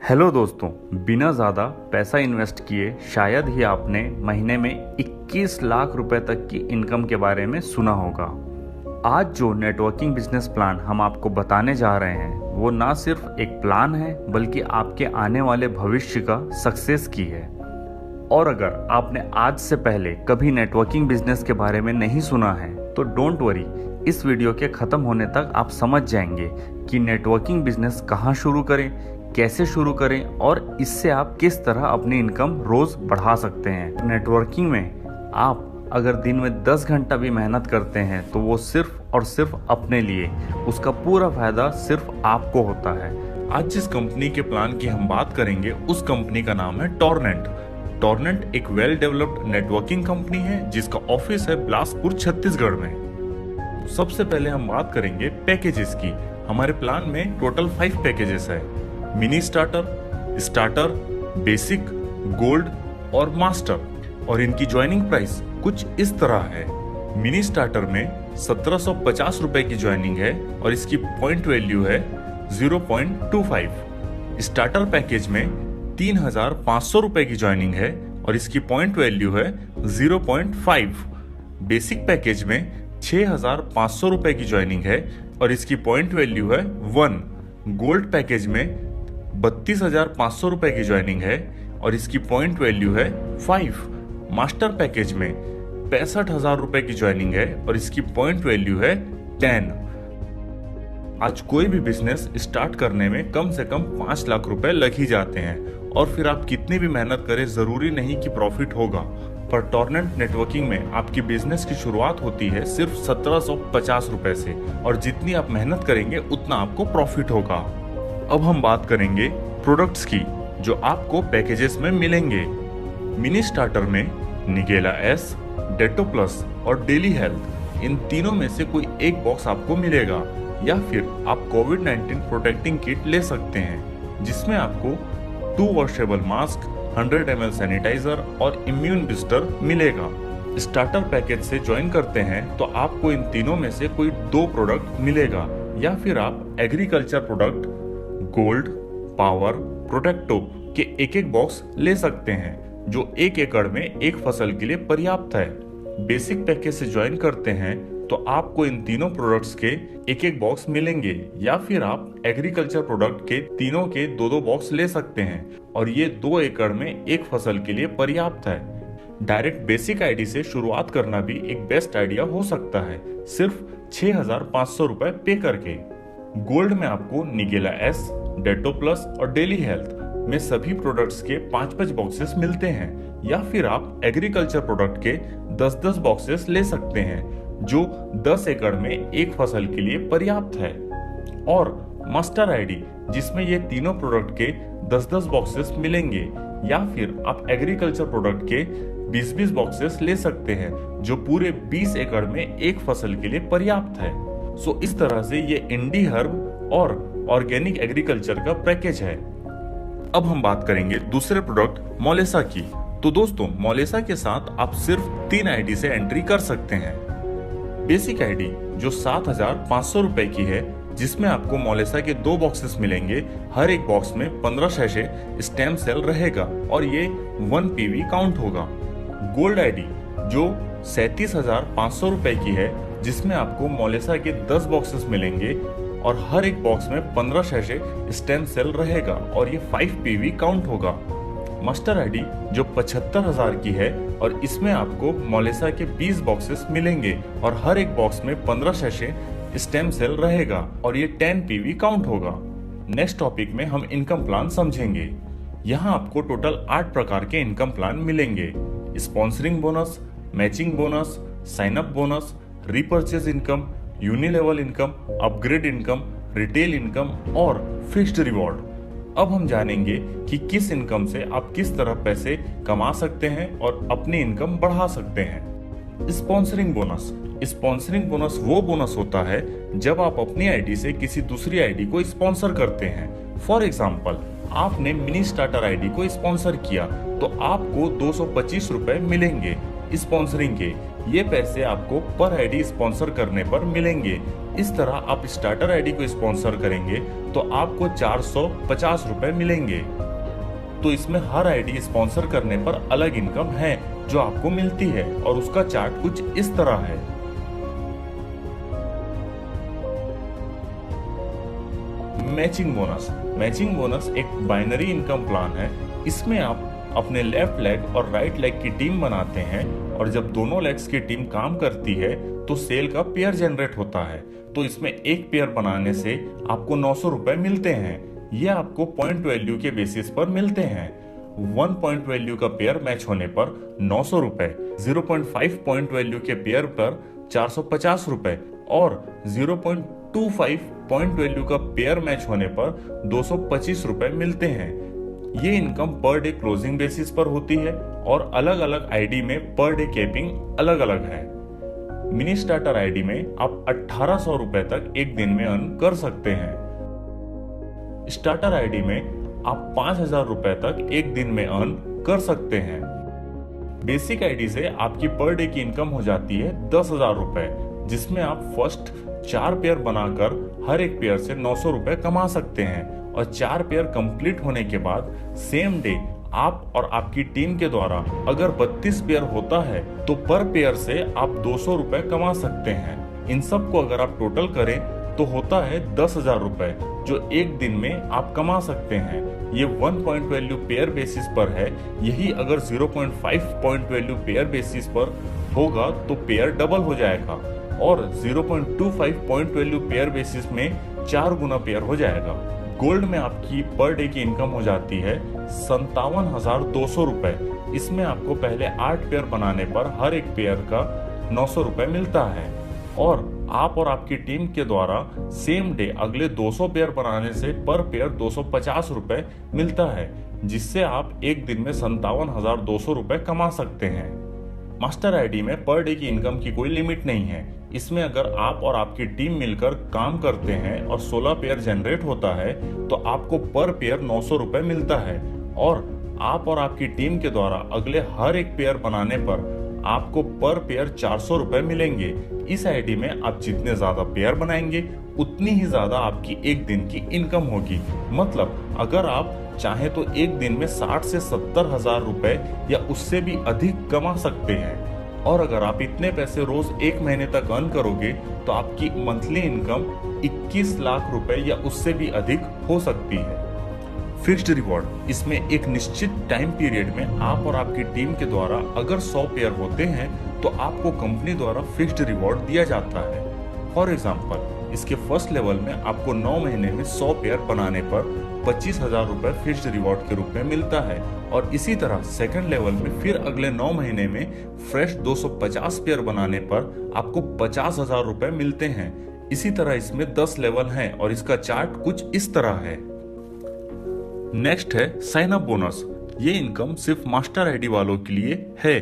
Hello दोस्तों, बिना ज़्यादा पैसा इन्वेस्ट किए शायद ही आपने महीने में 21 लाख रुपए तक की इनकम के बारे में सुना होगा। आज जो नेटवर्किंग बिजनेस प्लान हम आपको बताने जा रहे हैं वो ना सिर्फ एक प्लान है बल्कि आपके आने वाले भविष्य का सक्सेस की है। और अगर आपने आज से पहले कभी नेटवर्किंग बिजनेस के बारे में नहीं सुना है तो डोंट वरी, इस वीडियो के ख़त्म होने तक आप समझ जाएंगे कि नेटवर्किंग बिजनेस कहाँ शुरू करें, कैसे शुरू करें और इससे आप किस तरह अपनी इनकम रोज बढ़ा सकते हैं। नेटवर्किंग में आप अगर दिन में 10 घंटा भी मेहनत करते हैं तो वो सिर्फ और सिर्फ अपने लिए, उसका पूरा फायदा सिर्फ आपको होता है। आज जिस कंपनी के प्लान की हम बात करेंगे उस कंपनी का नाम है टॉर्नेंट। टॉर्नेंट एक वेल डेवलप्ड नेटवर्किंग कंपनी है जिसका ऑफिस है बिलासपुर, छत्तीसगढ़ में। सबसे पहले हम बात करेंगे पैकेजेस की। हमारे प्लान में टोटल 5 पैकेजेस है: mini starter, starter, basic, gold और मास्टर। और इनकी ज्वाइनिंग प्राइस कुछ इस तरह है। मिनी स्टार्टर में 1750 रुपए की ज्वाइनिंग है और इसकी पॉइंट वैल्यू है 0.25। स्टार्टर पैकेज में 3500 रुपए की ज्वाइनिंग है और इसकी पॉइंट वैल्यू है 0.5। बेसिक पैकेज में 6500 रुपए की ज्वाइनिंग है और इसकी पॉइंट वैल्यू है 1। गोल्ड पैकेज में 32,500 रुपए की ज्वाइनिंग है और इसकी पॉइंट वैल्यू है 5। मास्टर पैकेज में 65,000 रुपए की ज्वाइनिंग है और इसकी पॉइंट वैल्यू है 10। आज कोई भी बिजनेस स्टार्ट करने में कम से कम 5 लाख रुपए लग ही जाते हैं और फिर आप कितनी भी मेहनत करें जरूरी नहीं कि प्रॉफिट होगा। पर टॉर्नेंट नेटवर्किंग में आपकी बिजनेस की शुरुआत होती है सिर्फ 1750 रुपए से और जितनी आप मेहनत करेंगे उतना आपको प्रॉफिट होगा। अब हम बात करेंगे प्रोडक्ट्स की जो आपको पैकेजेस में मिलेंगे। मिनी स्टार्टर में निगेला एस, डेटो प्लस और डेली हेल्थ, इन तीनों में से कोई एक बॉक्स आपको मिलेगा। या फिर आप कोविड-19 प्रोटेक्टिंग किट ले सकते हैं जिसमें आपको 2 वॉशेबल मास्क, 100 ml सैनिटाइजर और इम्यून बूस्टर मिलेगा। स्टार्टर पैकेज से ज्वाइन करते हैं तो आपको इन तीनों में से कोई 2 प्रोडक्ट मिलेगा। या फिर आप एग्रीकल्चर प्रोडक्ट, गोल्ड, पावर, प्रोटेक्टो के एक बॉक्स ले सकते हैं जो 1 एकड़ में एक फसल के लिए पर्याप्त है। बेसिक पैकेज से ज्वाइन करते हैं तो आपको इन तीनों प्रोडक्ट्स के एक बॉक्स मिलेंगे। या फिर आप एग्रीकल्चर प्रोडक्ट के तीनों के 2 बॉक्स ले सकते हैं और ये 2 एकड़ में एक फसल के लिए पर्याप्त है। डायरेक्ट बेसिक आईडी से शुरुआत करना भी एक बेस्ट आइडिया हो सकता है, सिर्फ 6500 रुपए पे करके। गोल्ड में आपको निगेला एस, डेटो प्लस और डेली हेल्थ में सभी प्रोडक्ट्स के 5-5 बॉक्सेस मिलते हैं। या फिर आप एग्रीकल्चर प्रोडक्ट के 10-10 बॉक्सेस ले सकते हैं जो 10 एकड़ में एक फसल के लिए पर्याप्त है। और मास्टर आईडी जिसमें ये तीनों प्रोडक्ट के 10-10 बॉक्सेस मिलेंगे। या फिर आप एग्रीकल्चर प्रोडक्ट के 20-20 बॉक्सेस ले सकते हैं जो पूरे 20 एकड़ में एक फसल के लिए पर्याप्त है। सो इस तरह से ये इंडी हर्ब और ऑर्गेनिक एग्रीकल्चर का पैकेज है। अब हम बात करेंगे दूसरे प्रोडक्ट मोलेसा की। तो दोस्तों, मोलेसा के साथ आप सिर्फ 3 आईडी से एंट्री कर सकते हैं। बेसिक आईडी जो 7,500 रुपए की है जिसमें आपको मोलेसा के 2 बॉक्सेस मिलेंगे। हर एक बॉक्स में 15 शैशे स्टेम सेल रहेगा और ये 1 पीवी काउंट होगा। गोल्ड आईडी जो 37,500 रुपए की है जिसमें आपको मोलेसा के 10 बॉक्सेस मिलेंगे और हर एक बॉक्स में 15 शैशे स्टेम सेल रहेगा और ये 5 पीवी काउंट होगा। मास्टर आईडी जो 75,000 की है और इसमें आपको मोलेसा के 20 बॉक्सेस मिलेंगे और हर एक बॉक्स में 15 शैशे स्टेम सेल रहेगा और ये 10 पीवी काउंट होगा। नेक्स्ट टॉपिक में हम इनकम प्लान समझेंगे। यहाँ आपको टोटल 8 प्रकार के इनकम प्लान मिलेंगे: sponsoring bonus, matching bonus, sign up bonus, repurchase income, unilevel income, upgrade income, retail income और फिक्स्ड रिवॉर्ड। अब हम जानेंगे कि किस इनकम से आप किस तरह पैसे कमा सकते हैं और अपनी इनकम बढ़ा सकते हैं। Sponsoring bonus. स्पॉन्सरिंग बोनस वो बोनस होता है जब आप अपनी आईडी से किसी दूसरी आईडी को स्पॉन्सर करते हैं। फॉर एग्जाम्पल, आपने मिनी स्टार्टर आईडी को स्पॉन्सर किया तो आपको 225 रुपए मिलेंगे स्पॉन्सरिंग के। ये पैसे आपको पर आईडी स्पॉन्सर करने पर मिलेंगे। इस तरह आप स्टार्टर आईडी को स्पॉन्सर करेंगे तो आपको 450 रुपए मिलेंगे। तो इसमें हर आईडी स्पॉन्सर करने पर अलग इनकम है जो आपको मिलती है और उसका चार्ट कुछ इस तरह है। मैचिंग बोनस एक बाइनरी इनकम प्लान है। इसमें आप अपने लेफ्ट लेग और राइट लेग की टीम बनाते हैं और जब दोनों लेग्स की टीम काम करती है तो सेल का पेयर जनरेट होता है। तो इसमें एक पेयर बनाने से आपको 900 रुपए मिलते हैं। ये आपको पॉइंट वैल्यू के बेसिस पर मिलते हैं। 1 पॉइंट वैल्यू का पेयर मैच होने पर 900 रुपए, 0.5 पॉइंट वैल्यू के पेयर पर 450 रुपए और 0.25 पॉइंट वैल्यू का पेयर मैच होने पर 225 रुपए मिलते हैं। ये income per day closing basis पर होती है और अलग अलग आईडी में पर डे कैपिंग अलग अलग है। मिनी स्टार्टर आईडी में आप 1800 रुपए तक एक दिन में अर्न कर सकते हैं। स्टार्टर आईडी में आप 5000 रुपए तक एक दिन में अर्न कर सकते हैं। बेसिक आईडी से आपकी पर डे की इनकम हो जाती है 10,000 रुपए, जिसमें आप फर्स्ट 4 पेयर बनाकर हर एक पेयर से 900 रुपए कमा सकते हैं और 4 पेयर कंप्लीट होने के बाद सेम डे आप और आपकी टीम के द्वारा अगर 32 पेयर होता है तो पर पेयर से आप 200 रुपए कमा सकते हैं। इन सब को अगर आप टोटल करें तो होता है 10,000 रुपए जो एक दिन में आप कमा सकते हैं। ये 1 पॉइंट वैल्यू पेयर बेसिस पर है। यही अगर 0.5 पॉइंट वैल्यू पेयर बेसिस पर होगा तो पेयर डबल हो जाएगा और 0.25 पॉइंट वैल्यू पेयर बेसिस में 4 गुना पेयर हो जाएगा। गोल्ड में आपकी पर डे की इनकम हो जाती है 57,200 रुपए। इसमें आपको पहले 8 पेयर बनाने पर हर एक पेयर का 900 रुपए मिलता है और आप और आपकी टीम के द्वारा सेम डे अगले 200 पेयर बनाने से पर पेयर 250 रुपए मिलता है, जिससे आप एक दिन में 57,200 रुपए कमा सकते हैं। मास्टर आईडी में पर डे की इनकम की कोई लिमिट नहीं है। इसमें अगर आप और आपकी टीम मिलकर काम करते हैं और 16 पेयर जनरेट होता है तो आपको पर पेयर 900 रुपए मिलता है और आप और आपकी टीम के द्वारा अगले हर एक पेयर बनाने पर आपको पर पेयर 400 रुपए मिलेंगे। इस आईडी में आप जितने ज्यादा पेयर बनाएंगे उतनी ही ज्यादा आपकी एक दिन की इनकम होगी। मतलब अगर आप चाहे तो एक दिन में 60 से 70 हजार रुपए या उससे भी अधिक कमा सकते हैं और अगर आप इतने पैसे रोज एक महीने तक अर्न करोगे तो आपकी मंथली इनकम 21 लाख रुपए या उससे भी अधिक हो सकती है। फिक्स्ड रिवॉर्ड, इसमें एक निश्चित टाइम पीरियड में आप और आपकी टीम के द्वारा अगर 100 पेयर होते हैं तो आपको कंपनी द्वारा फिक्स्ड रिवॉर्ड दिया जाता है। फॉर एग्जाम्पल, इसके फर्स्ट लेवल में आपको 9 महीने में 100 पेयर बनाने पर 25,000 रुपए फिक्स्ड रिवॉर्ड के रूप में मिलता है और इसी तरह सेकंड लेवल में फिर अगले 9 महीने में फ्रेश 250 पेयर बनाने पर आपको 50,000 रुपए मिलते हैं। इसी तरह इसमें 10 लेवल हैं और इसका चार्ट कुछ इस तरह है। नेक्स्ट है साइन अप बोनस। ये इनकम सिर्फ मास्टर आईडी वालों के लिए है।